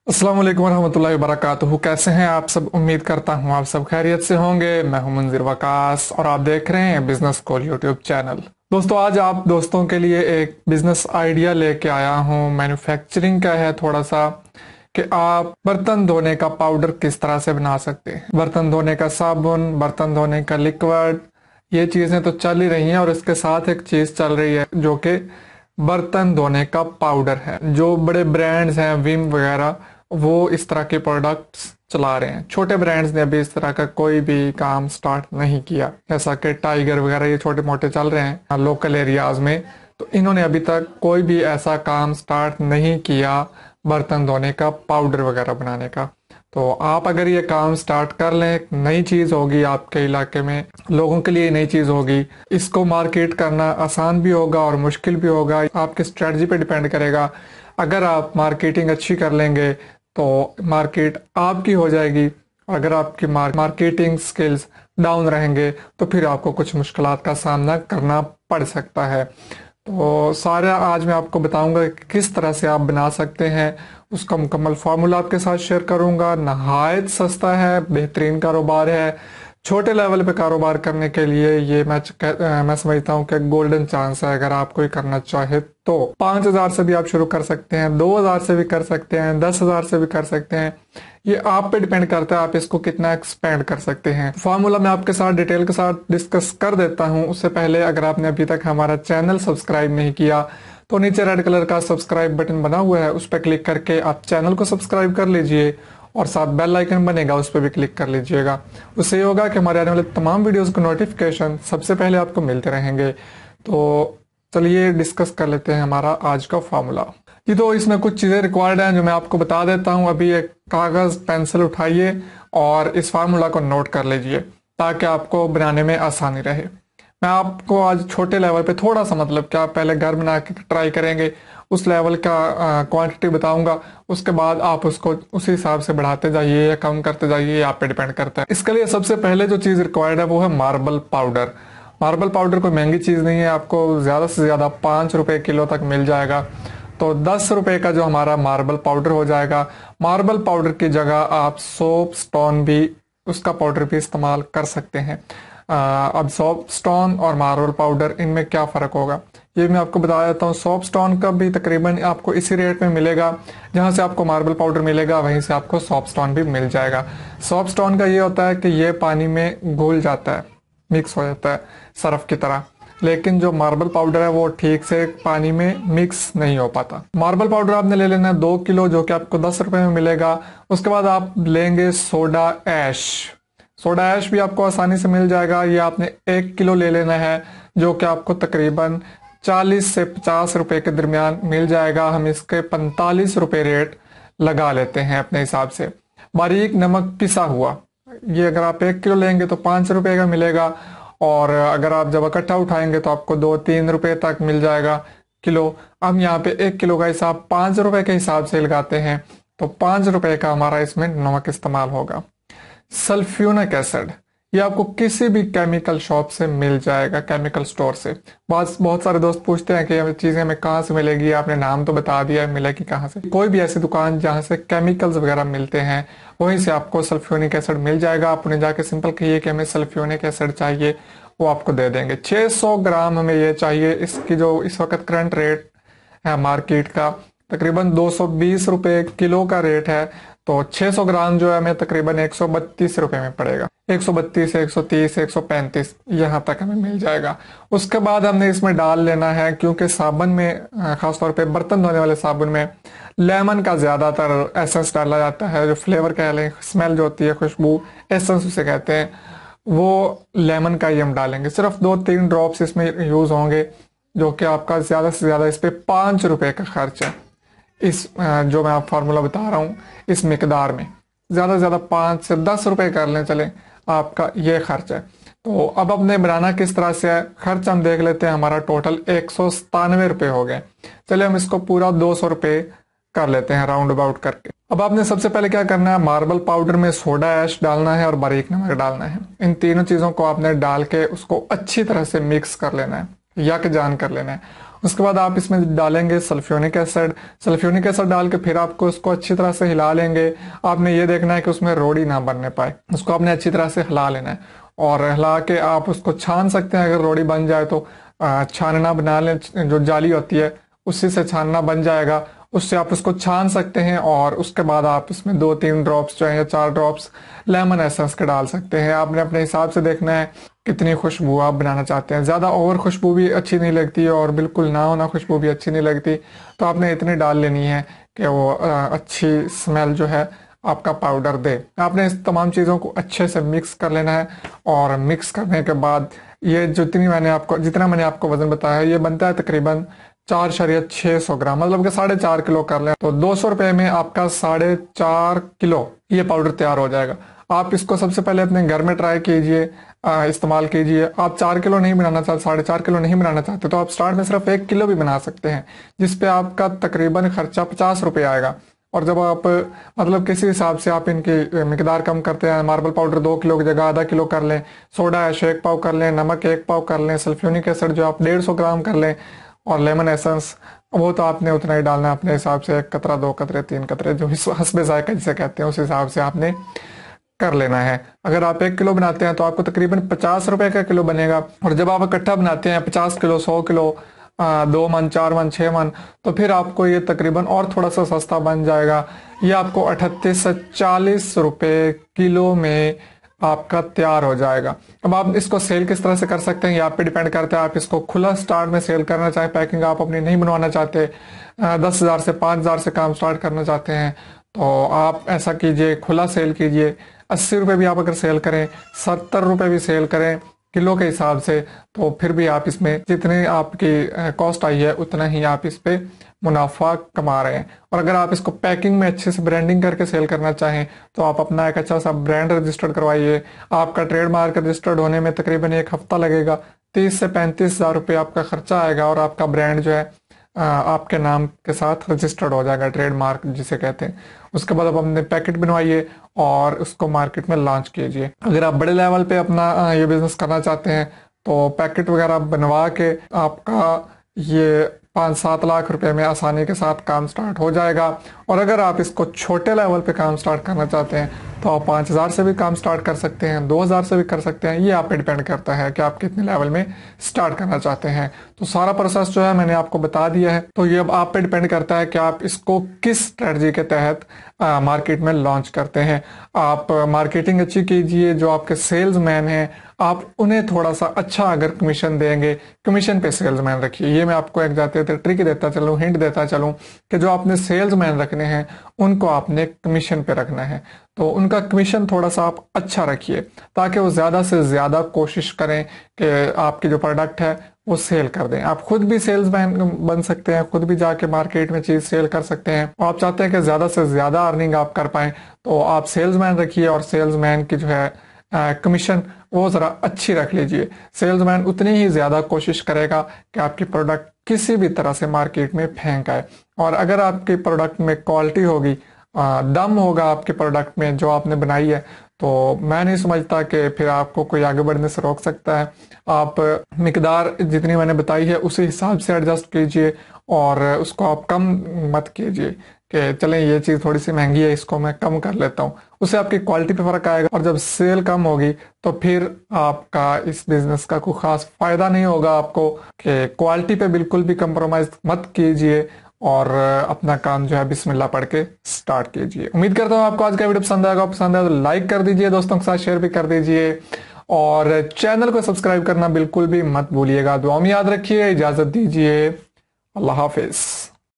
अस्सलाम वालेकुम रहमतुल्लाहि वबरकातुहू। कैसे हैं आप सब? उम्मीद करता हूं आप सब खैरियत से होंगे। मैं हूं मुंजिर वकास और आप देख रहे हैं बिजनेस स्कूल यूट्यूब चैनल। दोस्तों, आज आप दोस्तों के लिए एक बिजनेस आइडिया लेके आया हूं। मैन्युफैक्चरिंग का है थोड़ा सा कि आप बर्तन धोने का पाउडर किस तरह से बना सकते हैं। बर्तन धोने का साबुन, बर्तन धोने का लिक्विड, ये चीजें तो चल ही रही हैं और इसके साथ एक चीज चल रही है जो कि बर्तन धोने का पाउडर है। जो बड़े ब्रांड्स हैं, विम वगैरह, वो इस तरह के प्रोडक्ट्स चला रहे हैं। छोटे ब्रांड्स ने अभी इस तरह का कोई भी काम स्टार्ट नहीं किया, जैसा कि टाइगर वगैरह ये छोटे मोटे चल रहे हैं लोकल एरियाज में। तो इन्होंने अभी तक कोई भी ऐसा काम स्टार्ट नहीं किया बर्तन धोने का पाउडर वगैरह बनाने का। तो आप अगर ये काम स्टार्ट कर लें, एक नई चीज होगी आपके इलाके में, लोगों के लिए नई चीज होगी। इसको मार्केट करना आसान भी होगा और मुश्किल भी होगा, आपकी स्ट्रेटजी पे डिपेंड करेगा। अगर आप मार्केटिंग अच्छी कर लेंगे तो मार्केट आपकी हो जाएगी, और अगर आपकी मार्केटिंग स्किल्स डाउन रहेंगे तो फिर आपको कुछ मुश्किलात का सामना करना पड़ सकता है। तो सारा आज मैं आपको बताऊंगा कि किस तरह से आप बना सकते हैं। उसका मुकम्मल फार्मूला आपके साथ शेयर करूंगा। नहायत सस्ता है, बेहतरीन कारोबार है। छोटे लेवल पे कारोबार करने के लिए ये मैं समझता हूँ कि गोल्डन चांस है। अगर आप कोई करना चाहे तो 5,000 से भी आप शुरू कर सकते हैं, 2,000 से भी कर सकते हैं, 10,000 से भी कर सकते हैं। ये आप पे डिपेंड करता है आप इसको कितना एक्सपेंड कर सकते हैं। फार्मूला मैं आपके साथ डिटेल के साथ डिस्कस कर देता हूँ। उससे पहले अगर आपने अभी तक हमारा चैनल सब्सक्राइब नहीं किया तो नीचे रेड कलर का सब्सक्राइब बटन बना हुआ है, उस पर क्लिक करके आप चैनल को सब्सक्राइब कर लीजिए और साथ बेल आइकन बनेगा, उस पर भी क्लिक कर लीजिएगा। उससे ये होगा कि हमारे आने वाले तमाम वीडियोस को नोटिफिकेशन सबसे पहले आपको मिलते रहेंगे। तो चलिए डिस्कस कर लेते हैं हमारा आज का फार्मूला जी। तो इसमें कुछ चीज़ें रिक्वायर्ड हैं जो मैं आपको बता देता हूँ। अभी एक कागज़ पेंसिल उठाइए और इस फार्मूला को नोट कर लीजिए ताकि आपको बनाने में आसानी रहे। मैं आपको आज छोटे लेवल पे थोड़ा सा, मतलब कि आप पहले घर बना के ट्राई करेंगे, उस लेवल का क्वांटिटी बताऊंगा। उसके बाद आप उसको उसी हिसाब से बढ़ाते जाइए या कम करते जाइए, ये आप पे डिपेंड करता है। इसके लिए सबसे पहले जो चीज़ रिक्वायर्ड है वो है मार्बल पाउडर। मार्बल पाउडर कोई महंगी चीज़ नहीं है, आपको ज़्यादा से ज़्यादा 5 रुपए किलो तक मिल जाएगा। तो 10 रुपए का जो हमारा मार्बल पाउडर हो जाएगा। मार्बल पाउडर की जगह आप सोप स्टोन भी, उसका पाउडर भी इस्तेमाल कर सकते हैं। अब सोप स्टोन और मार्बल पाउडर, इनमें क्या फ़र्क होगा ये मैं आपको बता देता हूँ। सोप स्टोन का भी तकरीबन आपको इसी रेट में मिलेगा, जहाँ से आपको मार्बल पाउडर मिलेगा वहीं से आपको सोप स्टोन भी मिल जाएगा। सोप स्टोन का ये होता है कि ये पानी में घुल जाता है, मिक्स हो जाता है सरफ की तरह, लेकिन जो मार्बल पाउडर है वो ठीक से पानी में मिक्स नहीं हो पाता। मार्बल पाउडर आपने ले लेना है 2 किलो, जो कि आपको 10 रुपए में मिलेगा। उसके बाद आप लेंगे सोडा ऐश। सोडा ऐश भी आपको आसानी से मिल जाएगा। ये आपने 1 किलो ले लेना है, जो कि आपको तकरीबन 40 से 50 रुपए के दरमियान मिल जाएगा। हम इसके 45 रुपए रेट लगा लेते हैं अपने हिसाब से। बारीक नमक पिसा हुआ, ये अगर आप 1 किलो लेंगे तो 5 रुपए का मिलेगा, और अगर आप जब इकट्ठा उठाएंगे तो आपको 2-3 रुपए तक मिल जाएगा किलो। हम यहाँ पे 1 किलो का हिसाब 5 रुपए के हिसाब से लगाते हैं, तो 5 रुपए का हमारा इसमें नमक इस्तेमाल होगा। सल्फ्यूनिक एसिड, ये आपको किसी भी केमिकल शॉप से मिल जाएगा, केमिकल स्टोर से। बहुत सारे दोस्त पूछते हैं कि ये चीज़ें हमें कहाँ से मिलेगी, आपने नाम तो बता दिया है, मिलेगी कहाँ से। कोई भी ऐसी दुकान जहाँ से केमिकल्स वगैरह मिलते हैं वहीं से आपको सल्फ्यूनिक एसिड मिल जाएगा। आप उन्हें जाके सिंपल कहिए कि हमें सल्फ्यूनिक एसिड चाहिए, वो आपको दे देंगे। 600 ग्राम हमें ये चाहिए। इसकी जो इस वक्त करंट रेट है मार्केट का, तकरीबन 220 रुपए किलो का रेट है। तो 600 ग्राम जो है हमें तकरीबन 132 रुपए में पड़ेगा। 132, 130, 135 यहाँ तक हमें मिल जाएगा। उसके बाद हमने इसमें डाल लेना है, क्योंकि साबुन में, खासतौर पे बर्तन धोने वाले साबुन में लेमन का ज्यादातर एसेंस डाला जाता है। जो फ्लेवर कह लें, स्मेल जो होती है, खुशबू, एसेंस उसे कहते हैं, वो लेमन का ही हम डालेंगे। सिर्फ 2-3 ड्रॉप्स इसमें यूज होंगे, जो कि आपका ज्यादा से ज्यादा इस पे 5 रुपए का खर्च है। इस जो मैं आप फार्मूला बता रहा हूँ इस मिकदार में ज़्यादा से ज़्यादा 5 से 10 रुपए कर लें, चलें, आपका ये खर्च है। तो अब अपने बनाना किस तरह से है, खर्च हम देख लेते हैं। हमारा टोटल 197 रुपए हो गए। चलिए हम इसको पूरा 200 रुपए कर लेते हैं राउंड अबाउट करके। अब आपने सबसे पहले क्या करना है, मार्बल पाउडर में सोडा ऐश डालना है और बारीक नमक डालना है। इन तीनों चीज़ों को आपने डाल के उसको अच्छी तरह से मिक्स कर लेना है, यकजान कर लेना है। उसके बाद आप इसमें डालेंगे सल्फ्यूरिक एसिड। सल्फ्यूरिक एसिड डाल के फिर आपको उसको अच्छी तरह से हिला लेंगे। आपने ये देखना है कि उसमें रोड़ी ना बनने पाए, उसको आपने अच्छी तरह से हिला लेना है और हिला के आप उसको छान सकते हैं। अगर रोड़ी बन जाए तो छानना बना लें, जो जाली होती है उसी से छानना बन जाएगा, उससे आप उसको छान सकते हैं। और उसके बाद आप इसमें 2-3 ड्रॉप्स जो है या 4 ड्रॉप्स लेमन एसेंस के डाल सकते हैं। आपने अपने हिसाब से देखना है कितनी खुशबू आप बनाना चाहते हैं। ज़्यादा ओवर खुशबू भी अच्छी नहीं लगती और बिल्कुल ना होना खुशबू भी अच्छी नहीं लगती, तो आपने इतनी डाल लेनी है कि वो अच्छी स्मेल जो है आपका पाउडर दे। आपने इस तमाम चीज़ों को अच्छे से मिक्स कर लेना है और मिक्स करने के बाद ये जितना मैंने आपको वजन बताया है, ये बनता है तकरीबन 4.6 ग्राम, मतलब कि 4.5 किलो कर लें तो 200 रुपये में आपका 4.5 किलो ये पाउडर तैयार हो जाएगा। आप इसको सबसे पहले अपने घर में ट्राई कीजिए, इस्तेमाल कीजिए। आप 4 किलो नहीं बनाना चाहते, 4.5 किलो नहीं बनाना चाहते तो आप स्टार्ट में सिर्फ 1 किलो भी बना सकते हैं, जिसपे आपका तकरीबन खर्चा 50 रुपये आएगा। और जब आप मतलब किसी हिसाब से आप इनकी मिकदार कम करते हैं, मार्बल पाउडर 2 किलो की जगह आधा किलो कर लें, सोडा ऐश 1 पाव कर लें, नमक 1 पाव कर लें, सल्फ्यूरिक एसिड जो आप 150 ग्राम कर लें, और लेमन एसेंस वो तो आपने उतना ही डालना है अपने हिसाब से, 1 कतरा 2 कतरे 3 कतरे जो हस्बे जायका जिसे कहते हैं उस हिसाब से आपने कर लेना है। अगर आप 1 किलो बनाते हैं तो आपको तकरीबन 50 रुपए का किलो बनेगा। और जब आप इकट्ठा बनाते हैं 50 किलो, 100 किलो, 2 मन, 4 मन, 6 मन, तो फिर आपको ये तकरीबन और थोड़ा सा सस्ता बन जाएगा। ये आपको 38 से 40 रुपए किलो में आपका तैयार हो जाएगा। अब आप इसको सेल किस तरह से कर सकते हैं ये आप पे डिपेंड करता है। आप इसको खुला स्टार्ट में सेल करना चाहें, पैकिंग आप अपनी नहीं बनवाना चाहते, 10,000 से 5,000 से काम स्टार्ट करना चाहते हैं, तो आप ऐसा कीजिए, खुला सेल कीजिए। 80 रुपये भी आप अगर सेल करें, 70 रुपये भी सेल करें किलो के हिसाब से, तो फिर भी आप इसमें जितनी आपकी कॉस्ट आई है उतना ही आप इस पे मुनाफा कमा रहे हैं। और अगर आप इसको पैकिंग में अच्छे से ब्रांडिंग करके सेल करना चाहें तो आप अपना एक अच्छा सा ब्रांड रजिस्टर्ड करवाइए। आपका ट्रेडमार्क रजिस्टर्ड होने में तकरीबन 1 हफ्ता लगेगा, 30 से 35,000 रुपये आपका खर्चा आएगा और आपका ब्रांड जो है आपके नाम के साथ रजिस्टर्ड हो जाएगा, ट्रेडमार्क जिसे कहते हैं। उसके बाद आप अपने पैकेट बनवाइए और उसको मार्केट में लॉन्च कीजिए। अगर आप बड़े लेवल पे अपना ये बिजनेस करना चाहते हैं तो पैकेट वगैरह बनवा के आपका ये 5-7 लाख रुपए में आसानी के साथ काम स्टार्ट हो जाएगा। और अगर आप इसको छोटे लेवल पे काम स्टार्ट करना चाहते हैं तो आप 5,000 से भी काम स्टार्ट कर सकते हैं, 2,000 से भी कर सकते हैं। ये आप पे डिपेंड करता है कि आप कितने लेवल में स्टार्ट करना चाहते हैं। तो सारा प्रोसेस जो है मैंने आपको बता दिया है। तो ये अब आप पे डिपेंड करता है कि आप इसको किस स्ट्रेटजी के तहत मार्केट में लॉन्च करते हैं। आप मार्केटिंग अच्छी कीजिए, जो आपके सेल्स मैन हैं आप उन्हें थोड़ा सा अच्छा अगर कमीशन देंगे, कमीशन पे सेल्समैन रखिए। ये मैं आपको एक जाते थे ट्रिक देता चलूं, हिंट देता चलूं कि जो आपने सेल्समैन रखने हैं उनको आपने कमीशन पे रखना है, तो उनका कमीशन थोड़ा सा आप अच्छा रखिए ताकि वो ज़्यादा से ज़्यादा कोशिश करें कि आपकी जो प्रोडक्ट है वो सेल कर दें। आप खुद भी सेल्समैन बन सकते हैं, खुद भी जाके मार्केट में चीज़ सेल कर सकते हैं। आप चाहते हैं कि ज़्यादा से ज़्यादा अर्निंग आप कर पाएं तो आप सेल्समैन रखिए और सेल्समैन की जो है कमीशन वो ज़रा अच्छी रख लीजिए। सेल्समैन उतनी ही ज़्यादा कोशिश करेगा कि आपकी प्रोडक्ट किसी भी तरह से मार्केट में फेंक आए। और अगर आपके प्रोडक्ट में क्वालिटी होगी, दम होगा आपके प्रोडक्ट में जो आपने बनाई है, तो मैं नहीं समझता कि फिर आपको कोई आगे बढ़ने से रोक सकता है। आप मिकदार जितनी मैंने बताई है उसी हिसाब से एडजस्ट कीजिए और उसको आप कम मत कीजिए कि चलें ये चीज़ थोड़ी सी महंगी है इसको मैं कम कर लेता हूँ। उससे आपकी क्वालिटी पे फ़र्क आएगा और जब सेल कम होगी तो फिर आपका इस बिज़नेस का कोई ख़ास फ़ायदा नहीं होगा आपको। कि क्वालिटी पे बिल्कुल भी कंप्रोमाइज़ मत कीजिए और अपना काम जो है बिस्मिल्लाह पढ़ के स्टार्ट कीजिए। उम्मीद करता हूँ आपको आज का वीडियो पसंद आएगा। पसंद आया तो लाइक कर दीजिए, दोस्तों के साथ शेयर भी कर दीजिए और चैनल को सब्सक्राइब करना बिल्कुल भी मत भूलिएगा। दुआ में याद रखिए, इजाज़त दीजिए, अल्लाह हाफिज़।